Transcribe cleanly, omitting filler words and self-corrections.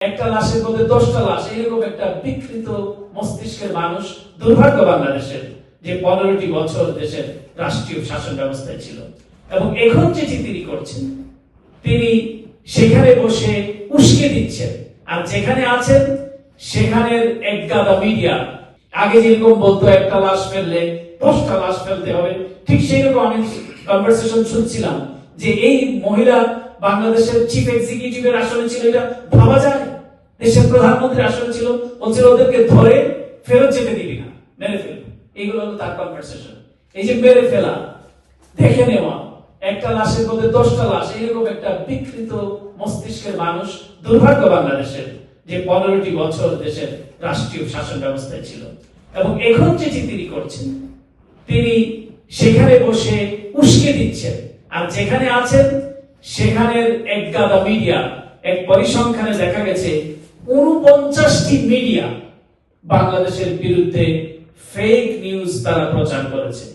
একটা লাশের মধ্যে 10টা লাশ, এরকম একটা বিকৃত মস্তিষ্কের মানুষ দুর্ভাগ্য বাংলাদেশের, যে 15টি বছর দেশের রাষ্ট্রীয় শাসন ব্যবস্থায় ছিল। এবং এখন যেটি তিনি করছেন, তিনি সেখানে বসে উস্কে দিচ্ছেন, আর যেখানে আছেন সেখানের একগাদা মিডিয়া আগে যেরকম বলতো একটা লাশ ফেললে 10টা লাশ ফেলতে হবে, ঠিক সেই রকম আমি কনভারসেশন শুনছিলাম যে এই মহিলা বাংলাদেশের চিফ এক্সিকিউটিভের আসনে ছিল, এটা ভাবা যায়? দেশের প্রধানমন্ত্রী আসনে ছিল, বলছিল ওদেরকে ধরে ফেরত যেতে দিবি না, মেরে ফেলবি। এইগুলো হলো তার কনভারসেশন। এই যে মেরে ফেলা, দেখে নেওয়া, একটা লাশের মধ্যে 10টা লাশ, এরকম একটা বিকৃত মস্তিষ্কের মানুষ দুর্ভাগ্য বাংলাদেশের, যে 15টি বছর দেশের রাষ্ট্রীয় শাসন ব্যবস্থায় ছিল। এবং এখন যেটি তিনি করছেন, তিনি সেখানে বসে উস্কে দিচ্ছেন, আর যেখানে আছেন সেখানের একগাদা মিডিয়া, এক পরিসংখ্যানে দেখা গেছে 49টি মিডিয়া বাংলাদেশের বিরুদ্ধে ফেক নিউজ তারা প্রচার করেছে।